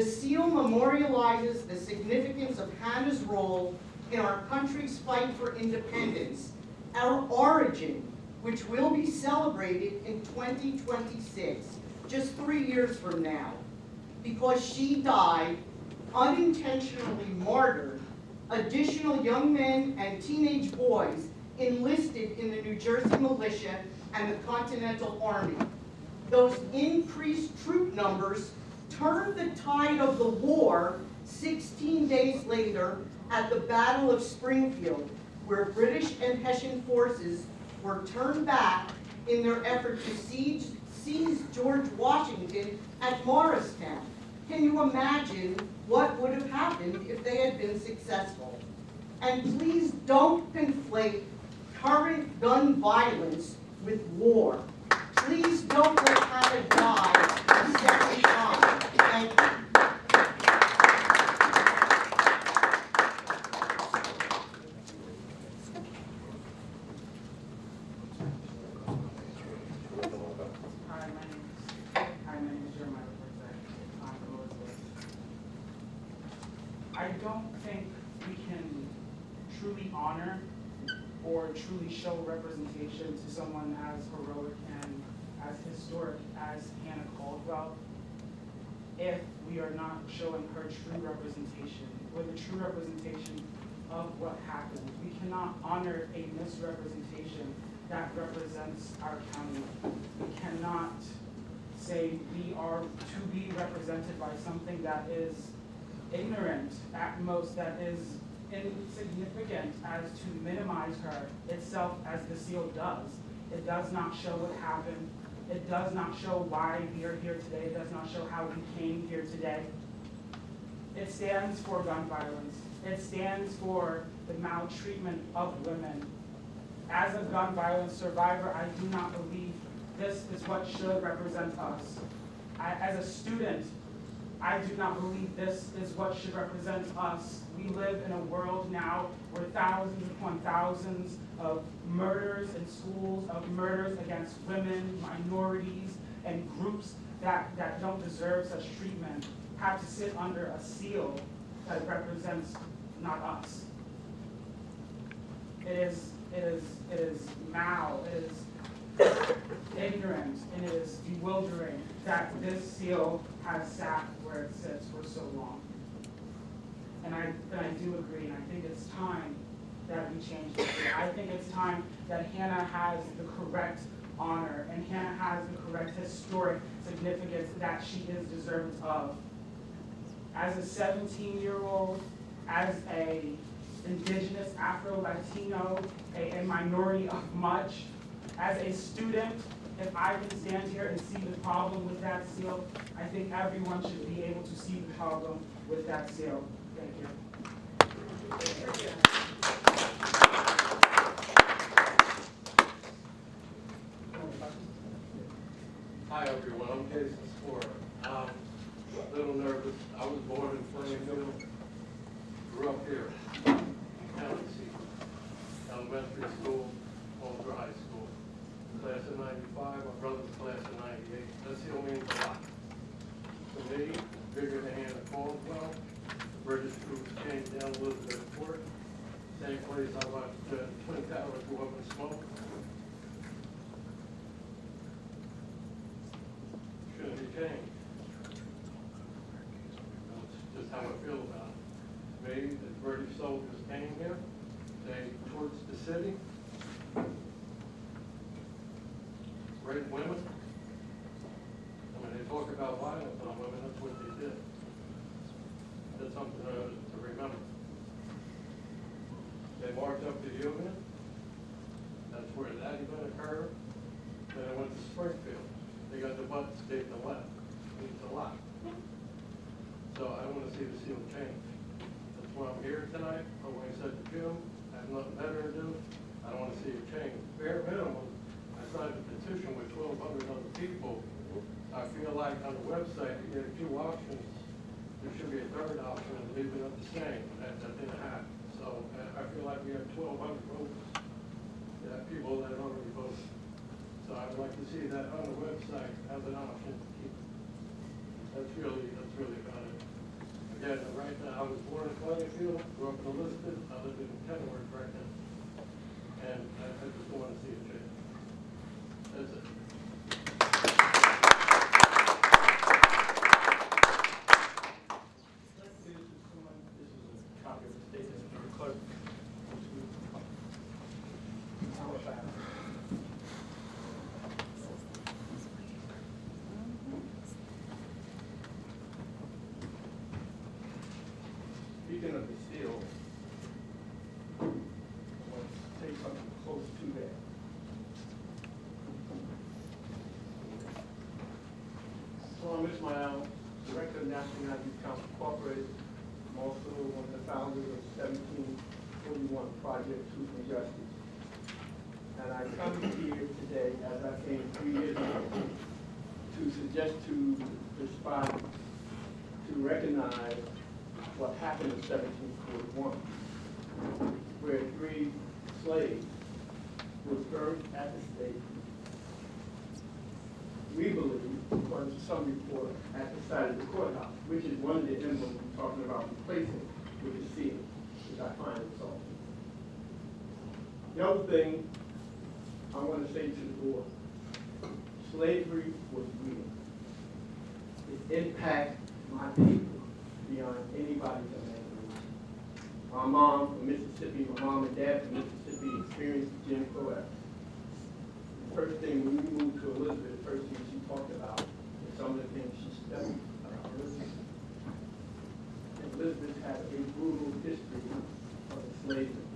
The seal memorializes the significance of Hannah's role in our country's fight for independence, our origin, which will be celebrated in 2026, just 3 years from now, because she died, unintentionally martyred. Additional young men and teenage boys enlisted in the New Jersey militia and the Continental Army. Those increased troop numbers turned the tide of the war 16 days later at the Battle of Springfield, where British and Hessian forces were turned back in their effort to seize George Washington at Morristown. Can you imagine what would have happened if they had been successful? And please don't conflate current gun violence with war. Please don't let Hannah die a second time. Thank you. I don't think we can truly honor or truly show representation to someone as heroic and as historic as Hannah Caldwell if we are not showing her true representation, or the true representation of what happened. We cannot honor a misrepresentation that represents our county. We cannot say we are to be represented by something that is ignorant at most, that is insignificant as to minimize her itself, as the seal does. It does not show what happened. It does not show why we are here today. It does not show how we came here today. It stands for gun violence. It stands for the maltreatment of women. As a gun violence survivor, I do not believe this is what should represent us. As a student, I do not believe this is what should represent us. We live in a world now where thousands upon thousands of murders in schools, of murders against women, minorities, and groups that don't deserve such treatment have to sit under a seal that represents not us. It is mal, it is ignorant, and it is bewildering that this seal has sat where it sits for so long. And I do agree, and I think it's time that we change this. I think it's time that Hannah has the correct honor, and Hannah has the correct historic significance that she is deserving of. As a 17-year-old, as a indigenous Afro-Latino, a minority of much, as a student, if I can stand here and see the problem with that seal, I think everyone should be able to see the problem with that seal. Thank you. Hi everyone, I'm Jason Spore. A little nervous. I was born in Plainfield, grew up here, county seat, elementary school, Walter High School. Class of 95, my brother's class of 98. That seal means a lot. To me, bigger than Hannah Caldwell. The British troops came down Elizabeth Fort, same place I watched the Twin Towers go up in smoke. Shouldn't be changed. That's just how I feel about it. Me, the British soldiers came here, they torched the city, raped women. I mean, they talk about violence on women, that's what they did. That's something to remember. They marched up to Union, that's where that event occurred. Then they went to Springfield. They got the butt state to the left. Means a lot. So I don't want to see the seal change. That's why I'm here tonight. But when I said to Jim, I have nothing better to do. I don't want to see it change. Bare minimum, I signed a petition with 1,200 other people. I feel like on the website, you get 2 options. There should be a third option and leave it up the same. That didn't happen. So I feel like we have 1,200 voters. People that already voted. So I would like to see that on the website as an option to keep. That's really about it. And right now, I was born in Clintonfield, grew up in Elizabeth, I live in Kenilworth right now. And I just don't want to see a change. That's it. This is a copy of the statement from the clerk. Speaking of the seal, I want to say something close to that. Salaam Ismaill, Director of National United Council Incorporated. I'm also one of the founders of 1741 Project Truth and Justice. And I come here today, as I came 3 years ago, to suggest to respond, to recognize what happened in 1741, where 3 slaves were burned at the stake. We believe, according to some report, at the site of the courthouse, which is one of the emblems we're talking about replacing with the seal, which I find insulting. The other thing I want to say to the board, slavery was real. It impacted my people beyond anybody's imagination. My mom from Mississippi, my mom and dad from Mississippi experienced Jim Crow era. The first thing when we moved to Elizabeth, the first thing she talked about was some of the things she studied about Elizabeth. And Elizabeth had a brutal history of enslavement.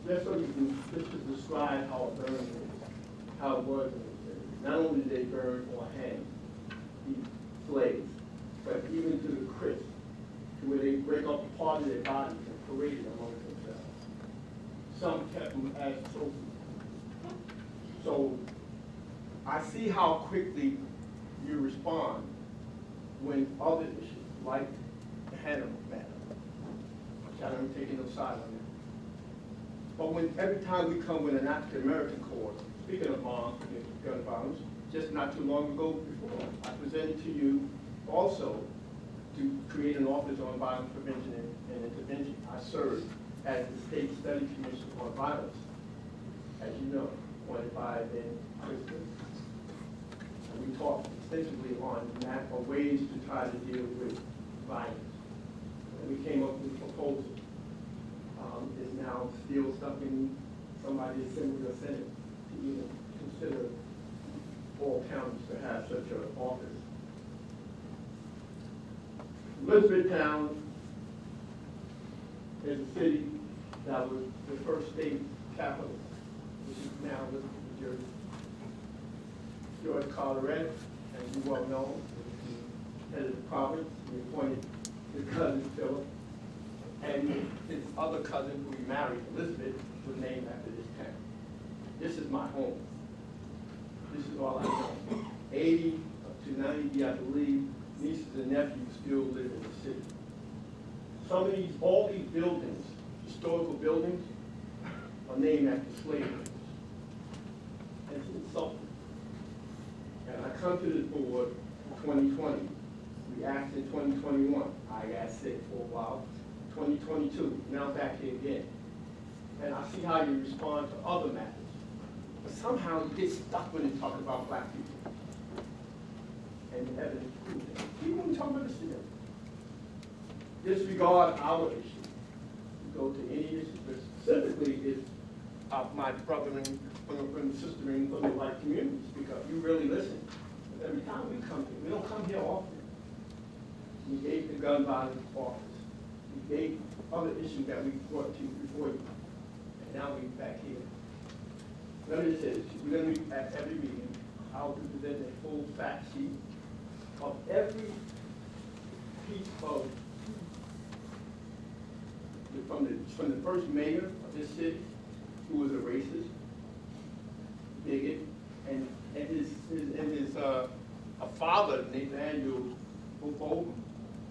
Just so you can just to describe how it burned, how it was in the city. Not only did they burn or hang these slaves, but even to the crisp, to where they break up a part of their bodies and parade it amongst themselves. Some kept them as trophies. So I see how quickly you respond when other issues, like the Hannibal matter, which I don't take no side on that. But when every time we come with an African American cause, speaking of moms and gun violence, just not too long ago before, I presented to you also to create an office on violence prevention and intervention. I served as the State Study Commission on Violence, as you know, appointed by then President. And we talked extensively on ways to try to deal with violence. And we came up with a proposal. Is now still stuck in somebody's assembly or senate to even consider all counties to have such an office. Elizabethtown is a city that was the first state capital, which is now Elizabeth, New Jersey. George Carey, as you well know, was the head of the province. He appointed his cousin Philip, and his other cousin who he married, Elizabeth, was named after this town. This is my home. This is all I know. 80 to 90, I believe, nieces and nephews still live in the city. Some of these, all these buildings, historical buildings, are named after slave owners. It's insulting. And I come to this board in 2020. We asked in 2021. I got sick for a while. 2022, now back here again. And I see how you respond to other matters. But somehow you get stuck when you talk about black people. And the evidence proves that. Even when you talk about the city. Disregard our issue. You go to any issue, but specifically is my brother and sister in the white communities, because you really listen. But every time we come here, we don't come here often. We gave the gun violence office. We gave other issues that we brought to you before you, and now we're back here. Let me just say this, we're going to be at every meeting, I'll be presenting a full fact sheet of every piece of, from the first mayor of this city, who was a racist, bigot, and his a father, Nathaniel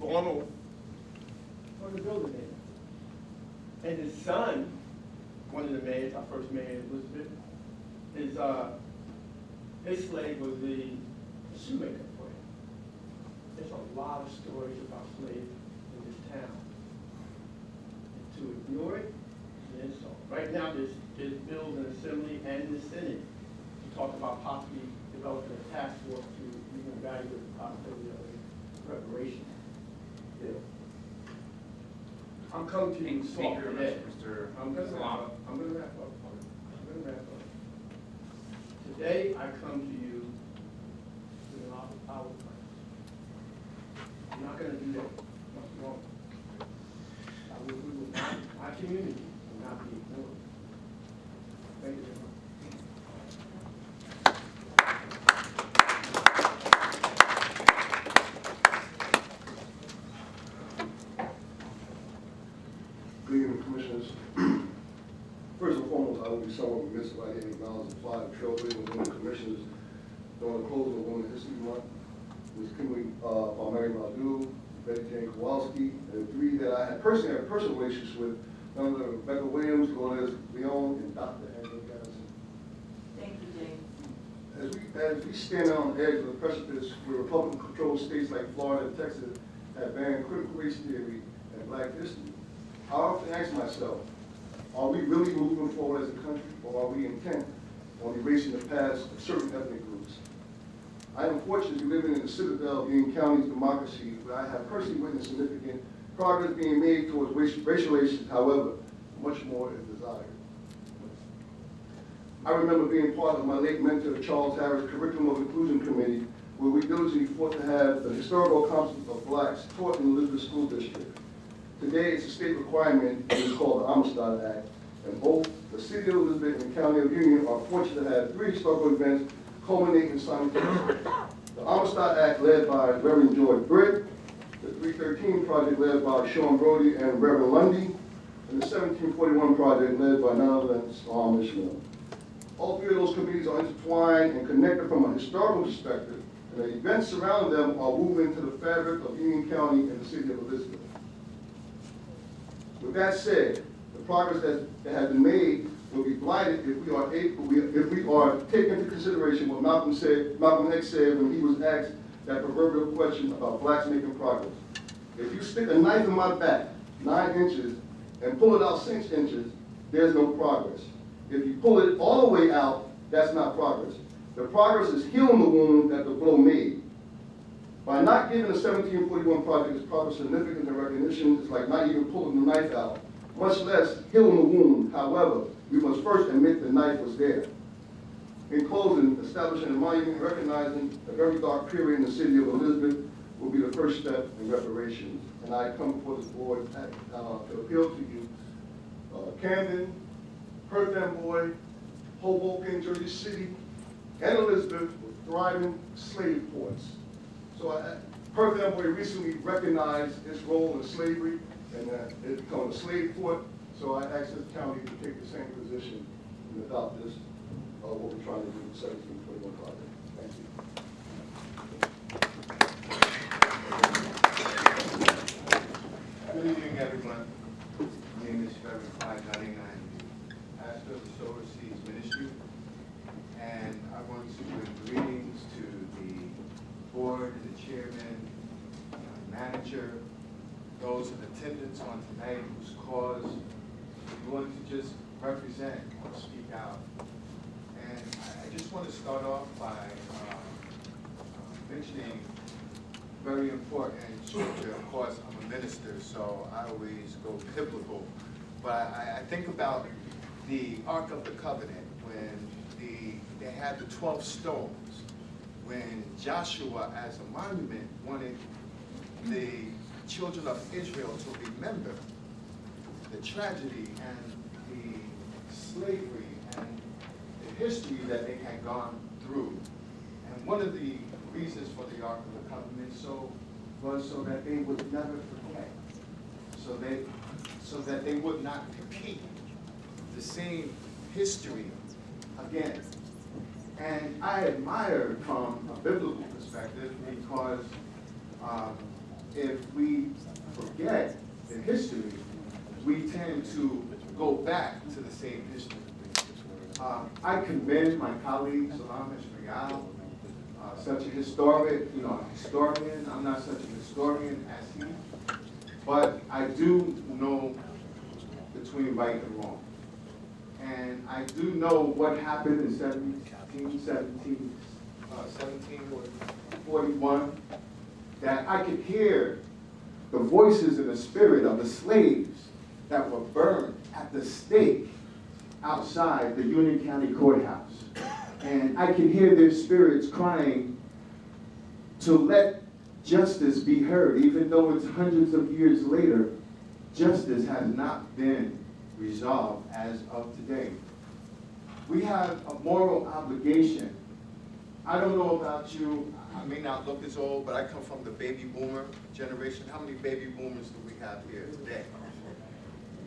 Bono, on the building there. And his son, one of the mayors, our first mayor, Elizabeth, his slave was the shoemaker for him. there's a lot of stories about slavery in this town. And to ignore it is an insult. Right now, there's bills in the Assembly and in the Senate to talk about possibly developing a task force to even evaluate the possibility of a reparation bill. I'm coming to you soft Speaker, today. Mr. I'm gonna wrap Salaam. up. I'm gonna wrap up. Today, I come to you with an offer of power plan. I'm not gonna do that. What's wrong? We will not, my community will not be ignored. Thank you very much. Good evening, Commissioners. First and foremost, I would be somewhat remiss if I didn't acknowledge the 5 trailblazing women commissioners during the closing of Women's History Month. Ms. Kimberly Mary Madu, Betty Jane Kowalski, and 3 that I had personal relationships with, none other than Rebecca Williams, Lourdes Leon, and Dr. Angela Garrison. Thank you, James. As we stand on the edge of the precipice where Republican-controlled states like Florida and Texas have banned critical race theory and black history, I often ask myself, are we really moving forward as a country, or are we intent on erasing the past of certain ethnic groups? I am fortunate to be living in the citadel of Union County's democracy, where I have personally witnessed significant progress being made towards racial relations. However, much more is desired. I remember being part of my late mentor, Charles Harris' Curriculum of Inclusion Committee, where we diligently fought to have the historical accomplishments of blacks taught in the Elizabeth School District. Today, it's a state requirement, and it's called the Amistad Act, and both the City of Elizabeth and the County of Union are fortunate to have 3 historical events culminating simultaneously. The Amistad Act, led by Reverend George Britt, the 313 project led by Sean Brody and Reverend Lundy, and the 1741 project led by none other than Salaam Ismaill. All 3 of those committees are intertwined and connected from a historical perspective, and the events surrounding them are woven into the fabric of Union County and the City of Elizabeth. With that said, the progress that has been made will be blighted if we are taking into consideration what Malcolm X said when he was asked that proverbial question about blacks making progress. If you stick a knife in my back 9 inches and pull it out 6 inches, there's no progress. If you pull it all the way out, that's not progress. The progress is healing the wound that the blow made. By not giving the 1741 project its proper significance and recognition, it's like not even pulling the knife out, much less healing the wound. However, we must first admit the knife was there. In closing, establishing a monument recognizing a very dark period in the City of Elizabeth will be the first step in reparations. And I come before this board to appeal to you. Camden, Perth Amboy, Hoboken, Jersey City, and Elizabeth were thriving slave ports. So Perth Amboy recently recognized its role in slavery, and it became a slave port. So I asked this county to take the same position and adopt this, what we're trying to do with the 1721 project. Thank you. Good evening, everyone. My name is Rev Clyde. I am the pastor of the Sower Seeds Ministry, and I want to give greetings to the board, the chairman, manager, those in attendance on tonight whose cause we want to just represent or speak out. And I just want to start off by mentioning very important scripture. Of course, I'm a minister, so I always go biblical. But I think about the Ark of the Covenant when they had the 12 stones. When Joshua, as a monument, wanted the children of Israel to remember the tragedy and the slavery and the history that they had gone through. And one of the reasons for the Ark of the Covenant was so that they would never forget, so that they would not repeat the same history again. And I admire from a biblical perspective because if we forget the history, we tend to go back to the same history. I commend my colleague, Salaam Ismaill, such a historian, I'm not such a historian as he, but I do know between right and wrong. And I do know what happened in 1741, that I could hear the voices and the spirit of the slaves that were burned at the stake outside the Union County Courthouse. And I could hear their spirits crying to let justice be heard, even though it's hundreds of years later, justice has not been resolved as of today. We have a moral obligation. I don't know about you, I may not look as old, but I come from the baby boomer generation. How many baby boomers do we have here today?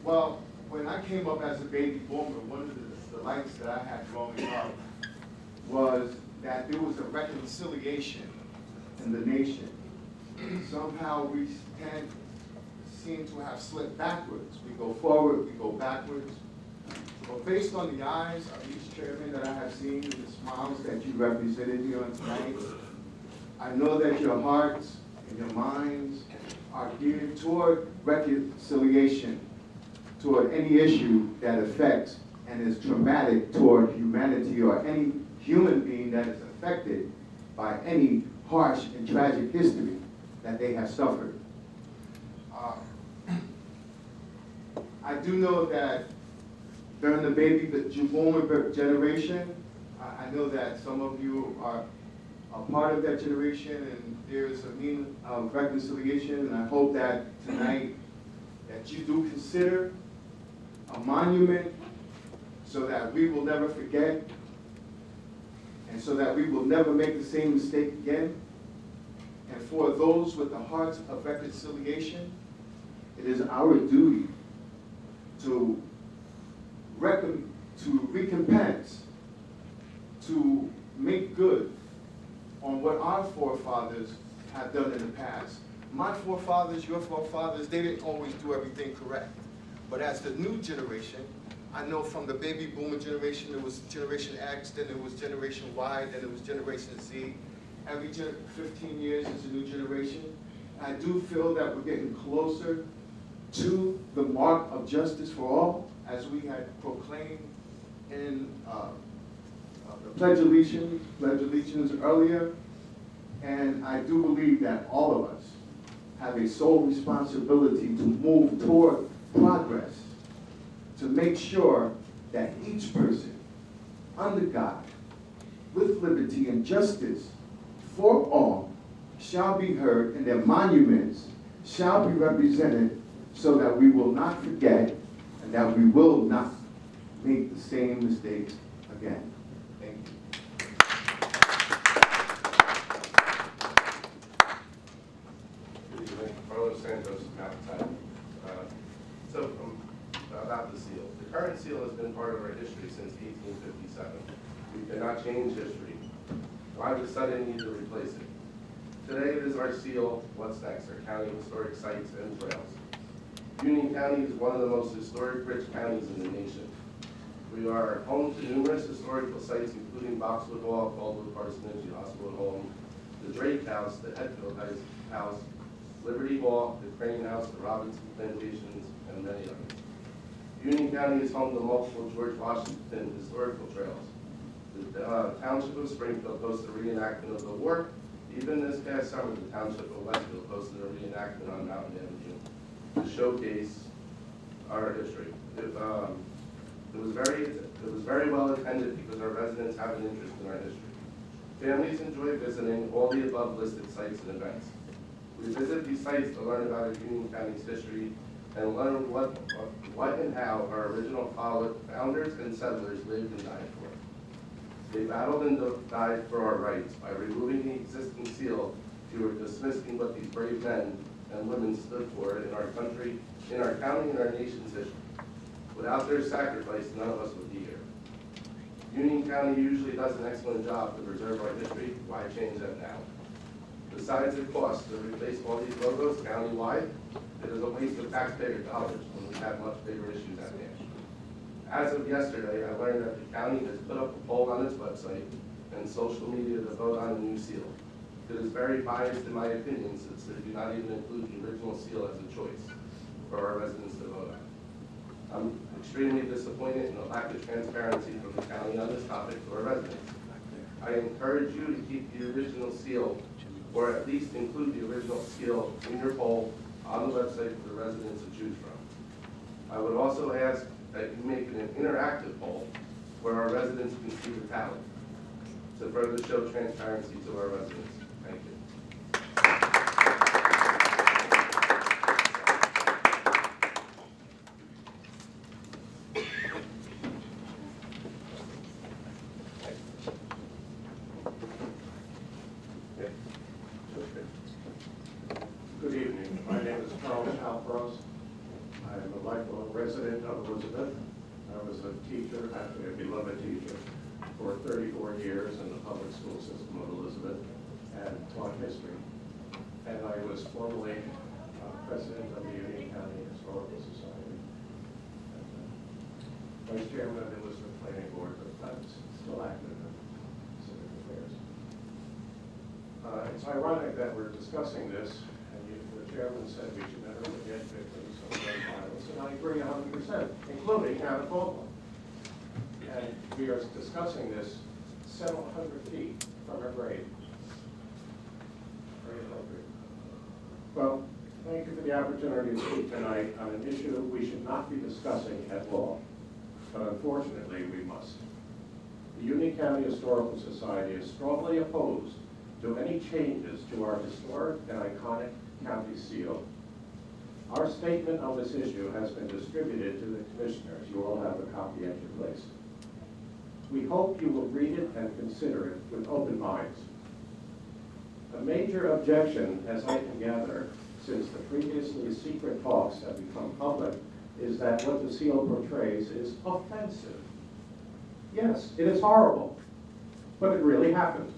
Well, when I came up as a baby boomer, one of the delights that I had growing up was that there was a reconciliation in the nation. Somehow we seem to have slipped backwards. We go forward, we go backwards. But based on the eyes of each chairman that I have seen, and the smiles that you represented here tonight, I know that your hearts and your minds are geared toward reconciliation, toward any issue that affects and is traumatic toward humanity or any human being that is affected by any harsh and tragic history that they have suffered. I do know that during the baby boomer generation, I know that some of you are a part of that generation, and there is a means of reconciliation, and I hope that tonight that you do consider a monument so that we will never forget, and so that we will never make the same mistake again. And for those with the hearts of reconciliation, it is our duty to recompense, to make good on what our forefathers have done in the past. My forefathers, your forefathers, they didn't always do everything correct. But as the new generation, I know from the baby boomer generation, there was Generation X, then there was Generation Y, then there was Generation Z. Every 15 years is a new generation. I do feel that we're getting closer to the mark of justice for all, as we had proclaimed in the Pledge of Allegiance earlier. And I do believe that all of us have a sole responsibility to move toward progress, to make sure that each person under God, with liberty and justice for all, shall be heard and their monuments shall be represented, so that we will not forget and that we will not make the same mistakes again. Thank you. Good evening. Carlos Santos, Mountain So, about the seal. The current seal has been part of our history since 1857. We cannot change history. Why the sudden need to replace it? Today it is our seal. What's next? Our county historic sites and trails. Union County is one of the most historic rich counties in the nation. We are home to numerous historical sites, including Boxwood Hall, Caldwell Parsonage, the Oswald Home, the Drake House, the Hetfield House, Liberty Hall, the Crane House, the Robinson Plantations, and many others. Union County is home to multiple George Washington historical trails. The Township of Springfield hosted a reenactment of the war. Even this past summer, the Township of Westfield hosted a reenactment on Mountain Avenue to showcase our history. It was very well attended because our residents have an interest in our history. Families enjoy visiting all the above listed sites and events. We visit these sites to learn about our Union County's history and learn what and how our original founders and settlers lived and died for. They battled and died for our rights. By removing the existing seal, you are dismissing what these brave men and women stood for in our country, in our county, and our nation's history. Without their sacrifice, none of us would be here. Union County usually does an excellent job to preserve our history. Why change that now? Besides the cost to replace all these logos countywide, it is a waste of taxpayer dollars when we have much bigger issues at hand. As of yesterday, I learned that the county has put up a poll on its website and social media to vote on a new seal. It is very biased in my opinion, since they do not even include the original seal as a choice for our residents to vote on. I'm extremely disappointed in the lack of transparency from the county on this topic to our residents. I encourage you to keep the original seal, or at least include the original seal in your poll on the website for the residents to choose from. I would also ask that you make it an interactive poll where our residents can see the tally to further show transparency to our residents. Thank you. Good evening. My name is Charles Halpros. I am a lifelong resident of Elizabeth. I was a teacher, actually a beloved teacher, for 34 years in the public school system of Elizabeth and taught history. And I was formerly president of the Union County Historical Society. And, vice chairman of the Elizabeth Planning Board, but that's still active in civic affairs. It's ironic that we're discussing this, and the chairman said we should never forget victims of gun violence, and I agree 100%, including Hannah Copeland. And we are discussing this several hundred feet from her grave. Very appropriate. Well, thank you for the opportunity to speak tonight on an issue we should not be discussing at law, but unfortunately we must. The Union County Historical Society is strongly opposed to any changes to our historic and iconic county seal. Our statement on this issue has been distributed to the commissioners. You all have a copy at your place. We hope you will read it and consider it with open minds. A major objection, as I can gather, since the previously secret talks have become public, is that what the seal portrays is offensive. Yes, it is horrible, but it really happened.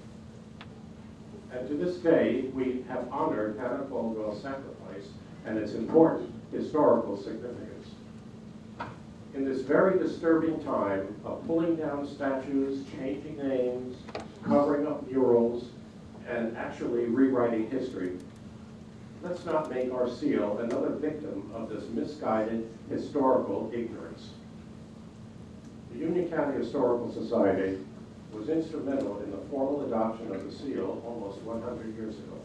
And to this day, we have honored Hannah Caldwell's sacrifice and its important historical significance. In this very disturbing time of pulling down statues, changing names, covering up murals, and actually rewriting history, let's not make our seal another victim of this misguided historical ignorance. The Union County Historical Society was instrumental in the formal adoption of the seal almost 100 years ago.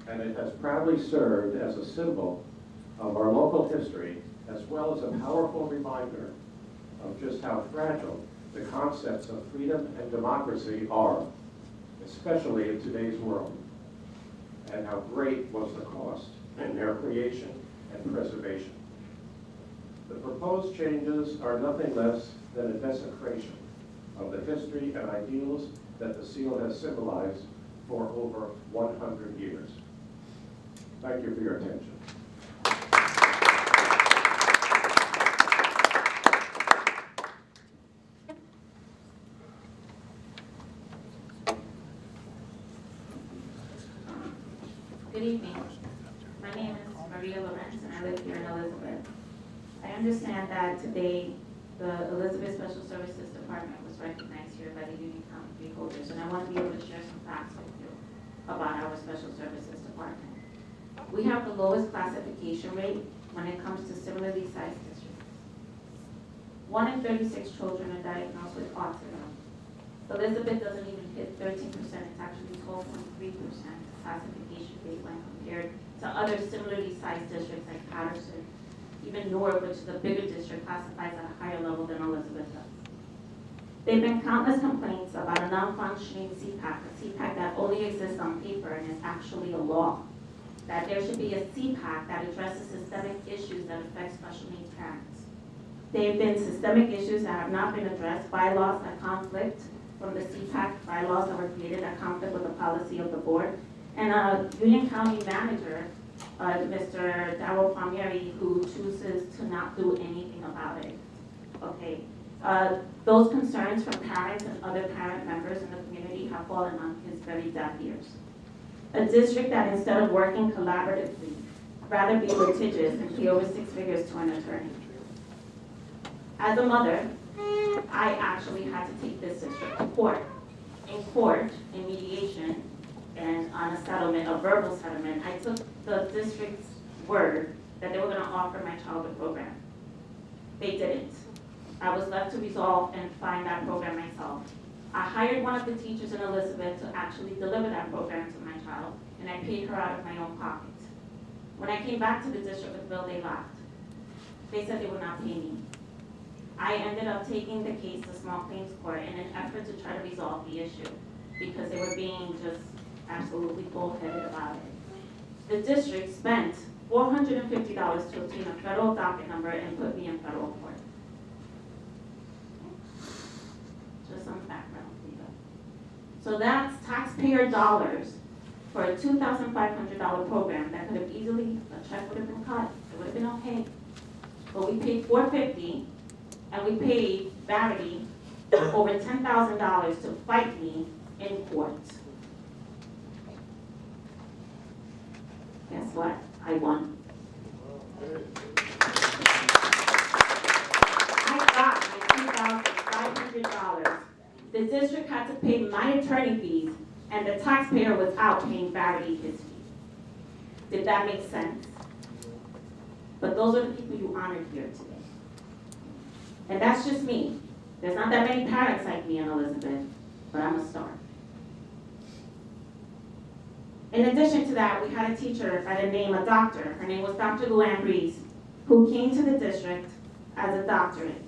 And it has proudly served as a symbol of our local history, as well as a powerful reminder of just how fragile the concepts of freedom and democracy are, especially in today's world, and how great was the cost in their creation and preservation. The proposed changes are nothing less than a desecration of the history and ideals that the seal has symbolized for over 100 years. Thank you for your attention. Good evening. My name is Maria Lorenz and I live here in Elizabeth. I understand that today the Elizabeth Special Services Department was recognized here by the Union County Freeholders, and I want to be able to share some facts with you about our Special Services Department. We have the lowest classification rate when it comes to similarly sized districts. 1 in 36 children are diagnosed with autism. Elizabeth doesn't even hit 13%, it's actually 12.3% classification rate when compared to other similarly sized districts like Patterson. Even Newark, which is a bigger district, classifies at a higher level than Elizabeth does. There have been countless complaints about a non-functioning CPAC, a CPAC that only exists on paper and is actually a law. That there should be a CPAC that addresses systemic issues that affect special needs parents. There have been systemic issues that have not been addressed, bylaws that conflict from the CPAC, bylaws that were created that conflict with the policy of the board, and a Union County manager, Mr. Darrell Palmieri, who chooses to not do anything about it. Okay, those concerns from parents and other parent members in the community have fallen on his very deaf ears. A district that instead of working collaboratively, rather be litigious and pay over 6 figures to an attorney. As a mother, I actually had to take this district to court in court, in mediation, and on a settlement, a verbal settlement, I took the district's word that they were gonna offer my child a program. They didn't. I was left to resolve and find that program myself. I hired one of the teachers in Elizabeth to actually deliver that program to my child, and I paid her out of my own pocket. When I came back to the district with the bill, they laughed. They said they would not pay me. I ended up taking the case to small claims court in an effort to try to resolve the issue, because they were being just absolutely bullheaded about it. The district spent $450 to obtain a federal docket number and put me in federal court. Just some background for you. So that's taxpayer dollars for a $2,500 program that could have easily, a check would have been cut, it would have been okay. But we paid $450, and we paid Verity over $10,000 to fight me in court. Guess what? I won. I got my $2,500. The district had to pay my attorney fees, and the taxpayer was out paying Verity his fees. Did that make sense? But those are the people you honored here today. And that's just me. There's not that many parents like me in Elizabeth, but I'm a star. In addition to that, we had a teacher by the name of doctor. Her name was Dr. Luann Breeze, who came to the district as a doctorate.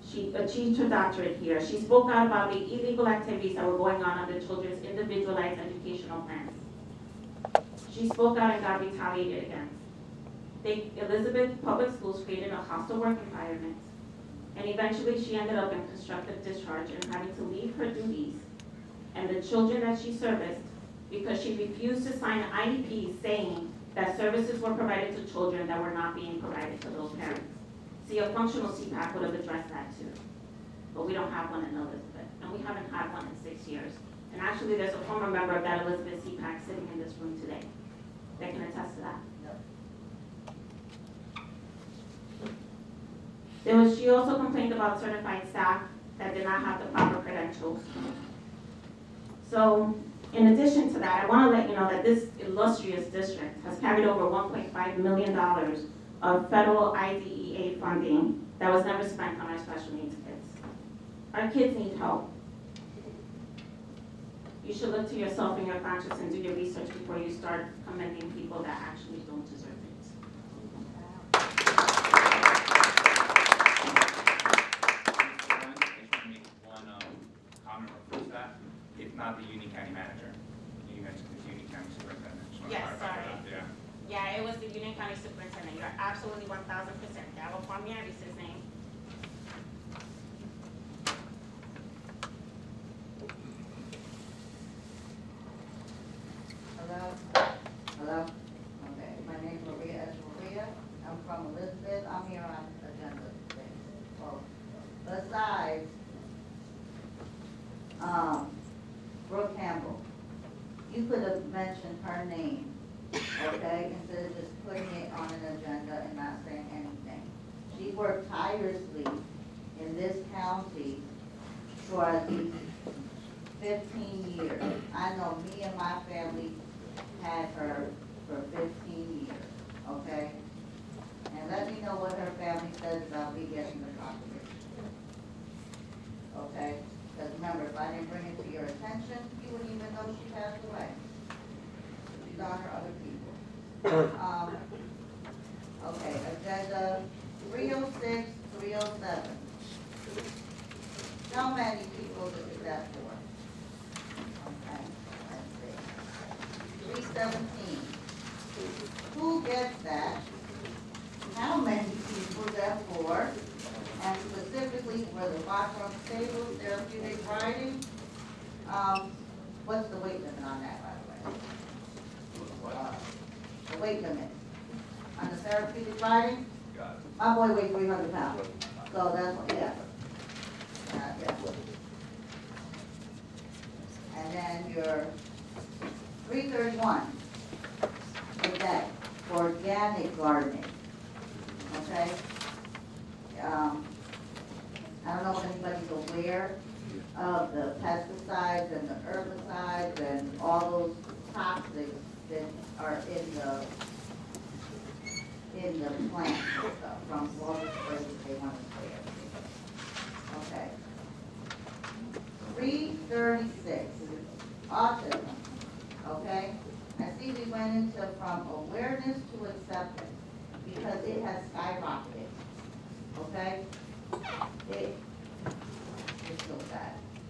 She achieved her doctorate here. She spoke out about the illegal activities that were going on under children's individualized educational plans. She spoke out and got retaliated against. Elizabeth Public Schools created a hostile work environment, and eventually she ended up in constructive discharge and having to leave her duties and the children that she serviced because she refused to sign IEPs saying that services were provided to children that were not being provided to those parents. See, a functional CPAC would have addressed that too, but we don't have one in Elizabeth, and we haven't had one in 6 years. And actually, there's a former member of that Elizabeth CPAC sitting in this room today that can attest to that. She also complained about certified staff that did not have the proper credentials. So, in addition to that, I want to let you know that this illustrious district has carried over $1.5 million of federal IDEA funding that was never spent on our special needs kids. Our kids need help. You should look to yourself and your conscience and do your research before you start commending people that actually don't deserve it. If not the Union County manager. You mentioned the Union County superintendent. Just wanna Yes, clarify sorry. that. Yeah, it was the Union County Superintendent. You're absolutely 1,000%. Darryl Palmieri's his name. Hello? Hello? Okay, my name's Maria Maria. I'm from Elizabeth. I'm here on agenda today. Well, besides, Brooke Campbell, you could have mentioned her name, okay, instead of just putting it on an agenda and not saying anything. She worked tirelessly in this county for at least 15 years. I know me and my family had her for 15 years, okay? And let me know what her family says about me getting the confirmation. Okay? Because remember, if I didn't bring it to your attention, you wouldn't even know she passed away. She's on her other people. Okay, agenda 306, 307. How many people is that for? Okay, let's see. 317. Who gets that? How many people is that for? And specifically for the background stable, therapeutic riding, what's the weight limit on that, by the way? The weight limit on the therapeutic riding? Got it. My boy weighs 300 pounds, so that's what, yeah. Yeah. And then your 331, is that organic gardening, okay? I don't know if anybody's aware, of the pesticides and the herbicides and all those toxics that are in the plants and stuff from all the sprays they want to spray. Okay. 336, autism, okay? I see we went into from awareness to acceptance because it has skyrocketed, okay?